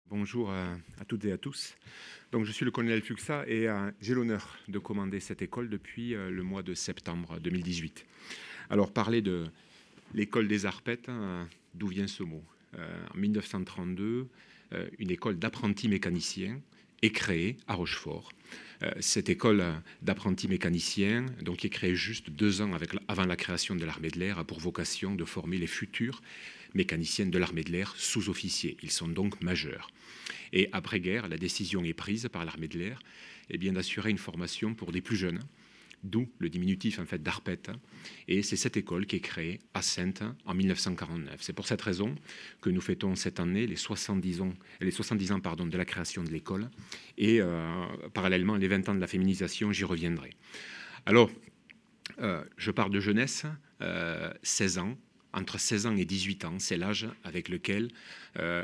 Bonjour à toutes et à tous. Donc, je suis le colonel Fuxa et j'ai l'honneur de commander cette école depuis le mois de septembre 2018. Alors, parler de l'école des Arpettes, d'où vient ce mot En 1932, une école d'apprentis mécaniciens est créée à Rochefort. Cette école d'apprentis mécaniciens, donc, qui est créée juste 2 ans avant la création de l'armée de l'air, a pour vocation de former les futurs mécaniciens de l'armée de l'air sous-officiers. Ils sont donc majeurs. Et après-guerre, la décision est prise par l'armée de l'air d'assurer une formation pour des plus jeunes, d'où le diminutif en fait d'Arpette. Et c'est cette école qui est créée à Saintes en 1949. C'est pour cette raison que nous fêtons cette année les 70 ans de la création de l'école et parallèlement les 20 ans de la féminisation, j'y reviendrai. Alors, je parle de jeunesse, 16 ans. Entre 16 ans et 18 ans, c'est l'âge avec lequel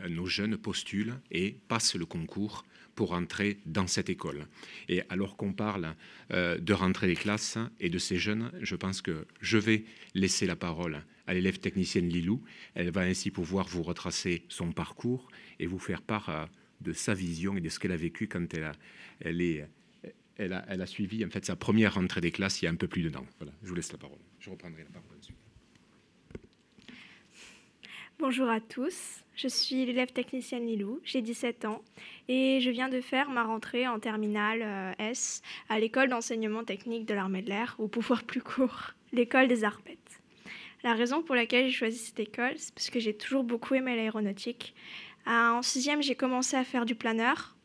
nos jeunes postulent et passent le concours pour entrer dans cette école. Et alors qu'on parle de rentrer des classes et de ces jeunes, je pense que je vais laisser la parole à l'élève technicienne Lilou. Elle va ainsi pouvoir vous retracer son parcours et vous faire part de sa vision et de ce qu'elle a vécu quand elle a suivi en fait sa première rentrée des classes il y a un peu plus d'1 an. Voilà, je vous laisse la parole. Je reprendrai la parole ensuite. Bonjour à tous, je suis l'élève technicienne Lilou, j'ai 17 ans et je viens de faire ma rentrée en terminale S à l'école d'enseignement technique de l'armée de l'air, ou pour faire plus court, l'école des Arpettes. La raison pour laquelle j'ai choisi cette école, c'est parce que j'ai toujours beaucoup aimé l'aéronautique. En 6e, j'ai commencé à faire du planeur.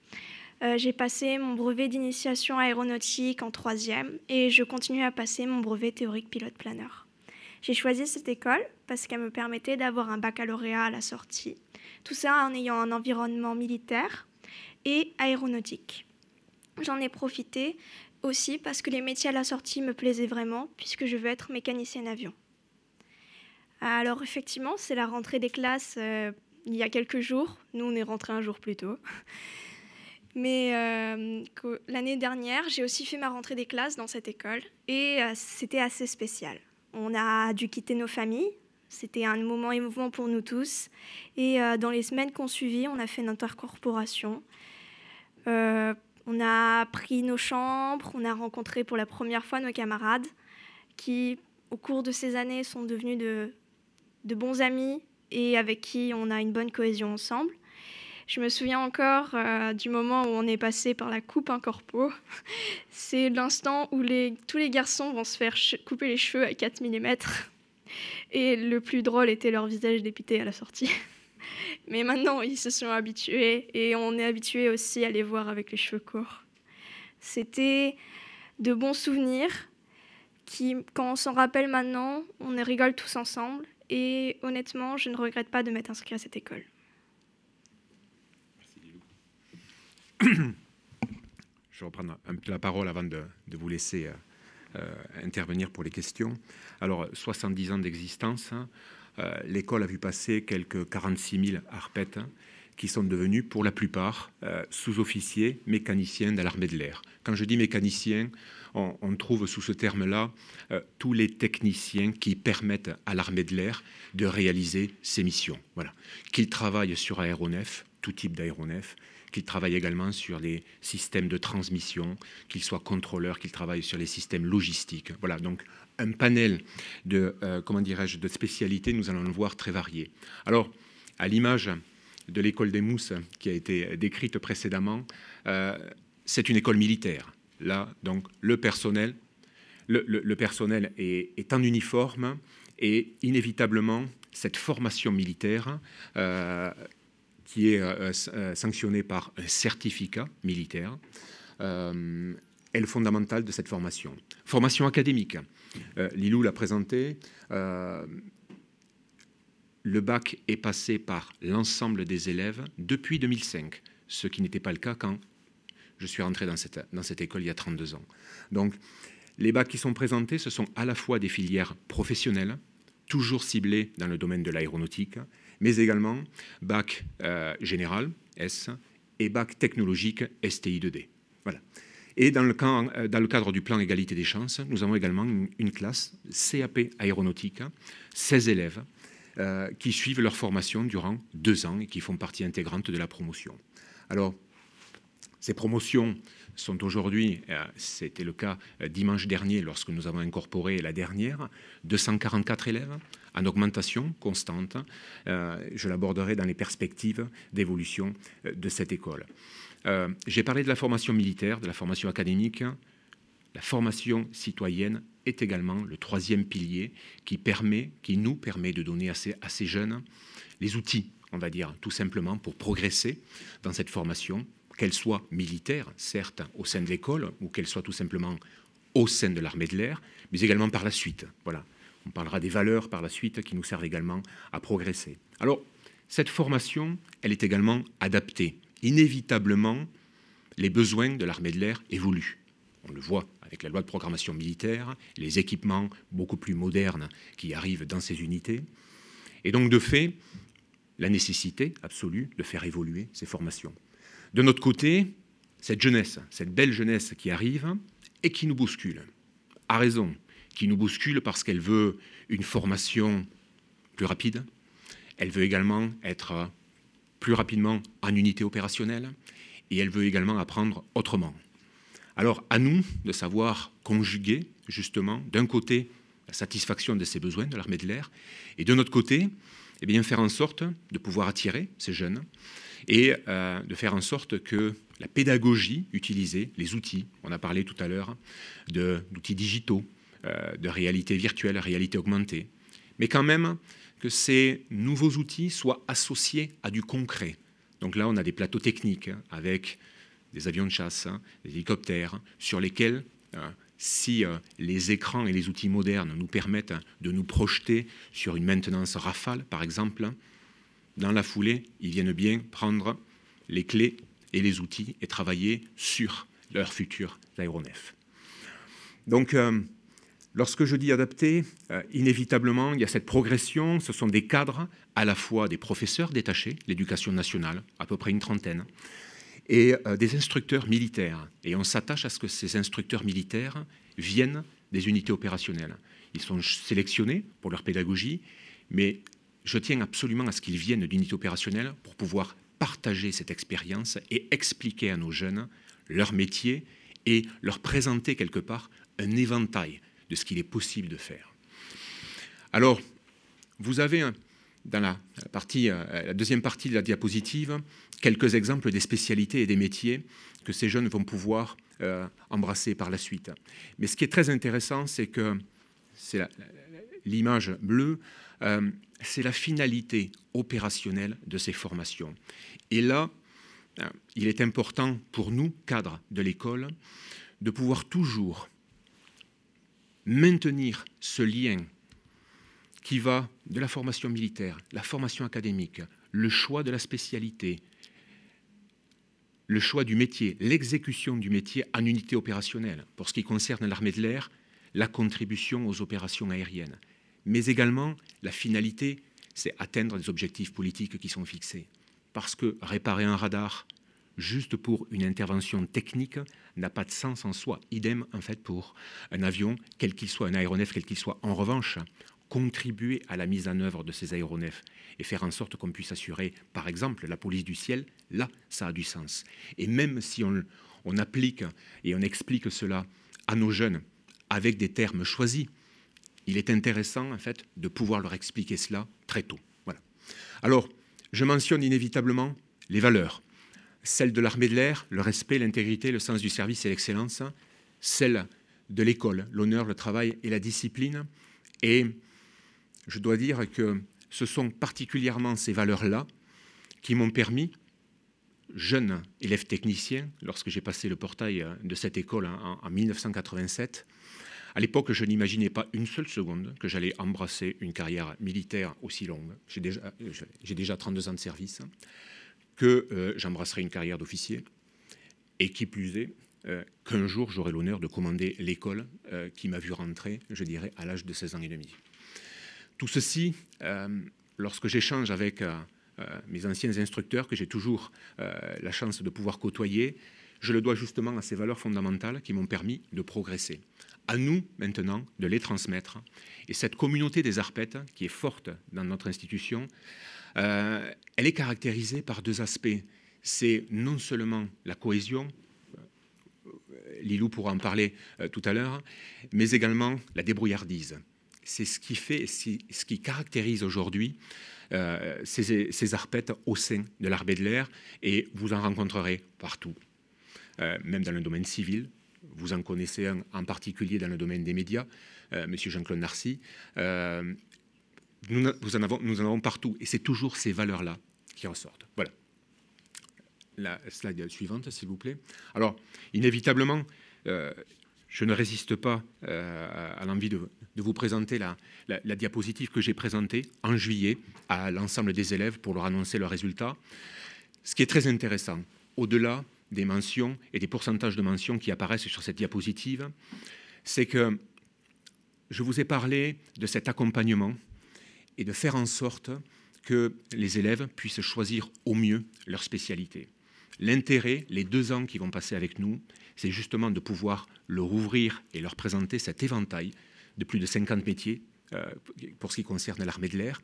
J'ai passé mon brevet d'initiation aéronautique en 3e et je continue à passer mon brevet théorique pilote-planeur. J'ai choisi cette école parce qu'elle me permettait d'avoir un baccalauréat à la sortie. Tout ça en ayant un environnement militaire et aéronautique. J'en ai profité aussi parce que les métiers à la sortie me plaisaient vraiment, puisque je veux être mécanicienne avion. Alors effectivement, c'est la rentrée des classes il y a quelques jours. Nous, on est rentrés un jour plus tôt. Mais l'année dernière, j'ai aussi fait ma rentrée des classes dans cette école et c'était assez spécial. On a dû quitter nos familles. C'était un moment émouvant pour nous tous. Et dans les semaines qui ont suivi, on a fait une intercorporation. On a pris nos chambres, on a rencontré pour la première fois nos camarades qui, au cours de ces années, sont devenus de bons amis et avec qui on a une bonne cohésion ensemble. Je me souviens encore du moment où on est passé par la coupe incorpo. C'est l'instant où tous les garçons vont se faire couper les cheveux à 4 mm. Et le plus drôle était leur visage dépité à la sortie. Mais maintenant, ils se sont habitués et on est habitués aussi à les voir avec les cheveux courts. C'était de bons souvenirs qui, quand on s'en rappelle maintenant, on rigole tous ensemble. Et honnêtement, je ne regrette pas de m'être inscrite à cette école. Je vais reprendre un peu la parole avant de vous laisser intervenir pour les questions. Alors, 70 ans d'existence, l'école a vu passer quelques 46 000 Arpettes qui sont devenus, pour la plupart, sous-officiers, mécaniciens de l'armée de l'air. Quand je dis mécaniciens, on trouve sous ce terme-là tous les techniciens qui permettent à l'armée de l'air de réaliser ses missions. Voilà. Qu'ils travaillent sur aéronefs, tout type d'aéronefs, qu'ils travaillent également sur les systèmes de transmission, qu'ils soient contrôleurs, qu'ils travaillent sur les systèmes logistiques. Voilà, donc un panel de, de spécialités, nous allons le voir, très varié. Alors, à l'image de l'école des Mousses qui a été décrite précédemment, c'est une école militaire. Là, donc, le personnel est en uniforme et inévitablement, cette formation militaire qui est sanctionnée par un certificat militaire, est le fondamental de cette formation. Formation académique. Lilou l'a présenté. Le bac est passé par l'ensemble des élèves depuis 2005, ce qui n'était pas le cas quand je suis rentré dans cette école il y a 32 ans. Donc, les bacs qui sont présentés, ce sont à la fois des filières professionnelles, toujours ciblées dans le domaine de l'aéronautique, mais également bac général, S, et bac technologique, STI2D. Voilà. Et dans le cadre du plan égalité des chances, nous avons également une classe CAP aéronautique, 16 élèves, qui suivent leur formation durant 2 ans et qui font partie intégrante de la promotion. Alors, ces promotions sont aujourd'hui, c'était le cas dimanche dernier lorsque nous avons incorporé la dernière, 244 élèves en augmentation constante. Je l'aborderai dans les perspectives d'évolution de cette école. J'ai parlé de la formation militaire, de la formation académique. La formation citoyenne est également le 3e pilier qui nous permet de donner à ces jeunes les outils, on va dire, tout simplement pour progresser dans cette formation, qu'elle soit militaire, certes, au sein de l'école, ou qu'elle soit tout simplement au sein de l'armée de l'air, mais également par la suite. Voilà. On parlera des valeurs par la suite qui nous servent également à progresser. Alors, cette formation, elle est également adaptée. Inévitablement, les besoins de l'armée de l'air évoluent. On le voit avec la loi de programmation militaire, les équipements beaucoup plus modernes qui arrivent dans ces unités. Et donc, de fait, la nécessité absolue de faire évoluer ces formations. De notre côté, cette jeunesse, cette belle jeunesse qui arrive et qui nous bouscule, a raison, qui nous bouscule parce qu'elle veut une formation plus rapide, elle veut également être plus rapidement en unité opérationnelle et elle veut également apprendre autrement. Alors, à nous de savoir conjuguer, justement, d'un côté, la satisfaction de ces besoins de l'armée de l'air, et de notre côté, eh bien, faire en sorte de pouvoir attirer ces jeunes et de faire en sorte que la pédagogie utilisée, les outils, on a parlé tout à l'heure d'outils digitaux, de réalité virtuelle, réalité augmentée, mais quand même que ces nouveaux outils soient associés à du concret. Donc là, on a des plateaux techniques avec des avions de chasse, des hélicoptères, sur lesquels, si les écrans et les outils modernes nous permettent de nous projeter sur une maintenance Rafale, par exemple, dans la foulée, ils viennent bien prendre les clés et les outils et travailler sur leurs futurs aéronefs. Donc, lorsque je dis adapter, inévitablement, il y a cette progression. Ce sont des cadres, à la fois des professeurs détachés, l'éducation nationale, à peu près une trentaine, et des instructeurs militaires. Et on s'attache à ce que ces instructeurs militaires viennent des unités opérationnelles. Ils sont sélectionnés pour leur pédagogie, mais je tiens absolument à ce qu'ils viennent d'unités opérationnelles pour pouvoir partager cette expérience et expliquer à nos jeunes leur métier et leur présenter quelque part un éventail de ce qu'il est possible de faire. Alors, vous avez dans la deuxième partie de la diapositive quelques exemples des spécialités et des métiers que ces jeunes vont pouvoir embrasser par la suite. Mais ce qui est très intéressant, c'est que c'est l'image bleue, c'est la finalité opérationnelle de ces formations. Et là, il est important pour nous, cadres de l'école, de pouvoir toujours maintenir ce lien qui va de la formation militaire, la formation académique, le choix de la spécialité, le choix du métier, l'exécution du métier en unité opérationnelle. Pour ce qui concerne l'armée de l'air, la contribution aux opérations aériennes. Mais également, la finalité, c'est atteindre les objectifs politiques qui sont fixés. Parce que réparer un radar, juste pour une intervention technique, n'a pas de sens en soi. Idem, en fait, pour un avion, quel qu'il soit, un aéronef, quel qu'il soit. En revanche, contribuer à la mise en œuvre de ces aéronefs et faire en sorte qu'on puisse assurer, par exemple, la police du ciel, là, ça a du sens. Et même si on applique et on explique cela à nos jeunes avec des termes choisis, il est intéressant, en fait, de pouvoir leur expliquer cela très tôt. Voilà. Alors, je mentionne inévitablement les valeurs. Celles de l'armée de l'air, le respect, l'intégrité, le sens du service et l'excellence. Celles de l'école, l'honneur, le travail et la discipline. Et je dois dire que ce sont particulièrement ces valeurs-là qui m'ont permis, jeune élève technicien, lorsque j'ai passé le portail de cette école en 1987, à l'époque, je n'imaginais pas une seule seconde que j'allais embrasser une carrière militaire aussi longue. J'ai déjà 32 ans de service, que j'embrasserai une carrière d'officier, et qui plus est, qu'un jour, j'aurai l'honneur de commander l'école qui m'a vu rentrer, je dirais, à l'âge de 16 ans et demi. Tout ceci, lorsque j'échange avec mes anciens instructeurs, que j'ai toujours la chance de pouvoir côtoyer, je le dois justement à ces valeurs fondamentales qui m'ont permis de progresser. À nous, maintenant, de les transmettre. Et cette communauté des Arpettes, qui est forte dans notre institution, elle est caractérisée par deux aspects. C'est non seulement la cohésion, Lilou pourra en parler tout à l'heure, mais également la débrouillardise. C'est ce qui caractérise aujourd'hui ces Arpettes au sein de l'Armée de l'air, et vous en rencontrerez partout, même dans le domaine civil. Vous en connaissez un en particulier dans le domaine des médias, Monsieur Jean-Claude Narcy. Nous en avons partout, et c'est toujours ces valeurs-là qui ressortent. Voilà. La slide suivante, s'il vous plaît. Alors, inévitablement, je ne résiste pas à l'envie de vous présenter la diapositive que j'ai présentée en juillet à l'ensemble des élèves pour leur annoncer leurs résultats. Ce qui est très intéressant, au-delà des mentions et des pourcentages de mentions qui apparaissent sur cette diapositive, c'est que je vous ai parlé de cet accompagnement et de faire en sorte que les élèves puissent choisir au mieux leur spécialité. L'intérêt, les 2 ans qui vont passer avec nous, c'est justement de pouvoir leur ouvrir et leur présenter cet éventail de plus de 50 métiers pour ce qui concerne l'armée de l'air,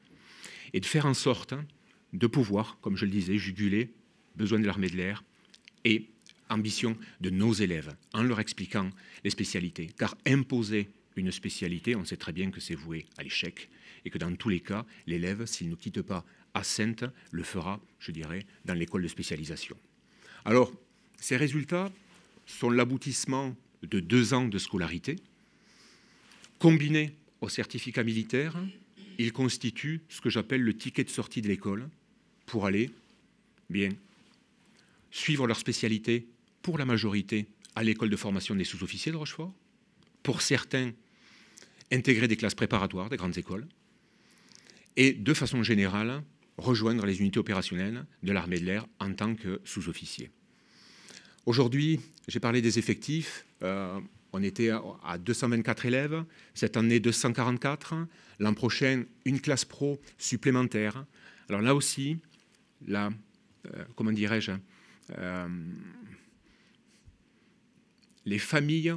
et de faire en sorte de pouvoir, comme je le disais, juguler besoin de l'armée de l'air et ambition de nos élèves, en leur expliquant les spécialités. Car imposer une spécialité, on sait très bien que c'est voué à l'échec, et que dans tous les cas, l'élève, s'il ne quitte pas à Saintes, le fera, je dirais, dans l'école de spécialisation. Alors, ces résultats sont l'aboutissement de 2 ans de scolarité. Combinés au certificat militaire, ils constituent ce que j'appelle le ticket de sortie de l'école pour aller, bien, suivre leur spécialité, pour la majorité, à l'école de formation des sous-officiers de Rochefort, pour certains, intégrer des classes préparatoires, des grandes écoles, et de façon générale, rejoindre les unités opérationnelles de l'armée de l'air en tant que sous-officier. Aujourd'hui, j'ai parlé des effectifs. On était à 224 élèves. Cette année, 244. L'an prochain, une classe pro supplémentaire. Alors là aussi, comment dirais-je, les familles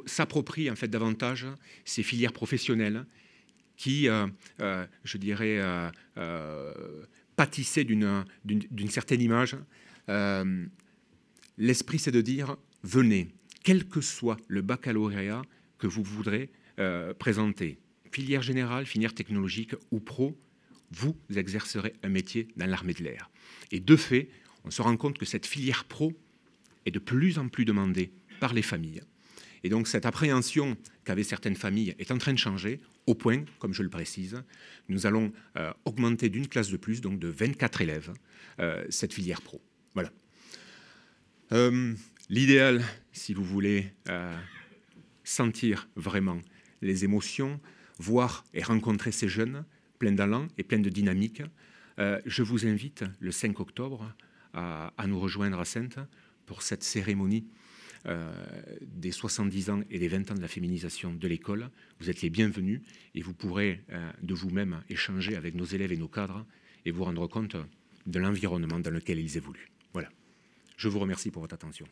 s'approprient en fait davantage ces filières professionnelles qui, je dirais, pâtissaient d'une certaine image. L'esprit, c'est de dire, venez, quel que soit le baccalauréat que vous voudrez présenter, filière générale, filière technologique ou pro, vous exercerez un métier dans l'armée de l'air. Et de fait, on se rend compte que cette filière pro est de plus en plus demandée par les familles. Et donc cette appréhension qu'avaient certaines familles est en train de changer, au point, comme je le précise, nous allons augmenter d'une classe de plus, donc de 24 élèves, cette filière pro. Voilà. L'idéal, si vous voulez sentir vraiment les émotions, voir et rencontrer ces jeunes pleins d'allant et pleins de dynamique, je vous invite le 5 octobre à nous rejoindre à Saintes pour cette cérémonie des 70 ans et des 20 ans de la féminisation de l'école. Vous êtes les bienvenus et vous pourrez de vous-même échanger avec nos élèves et nos cadres et vous rendre compte de l'environnement dans lequel ils évoluent. Voilà. Je vous remercie pour votre attention.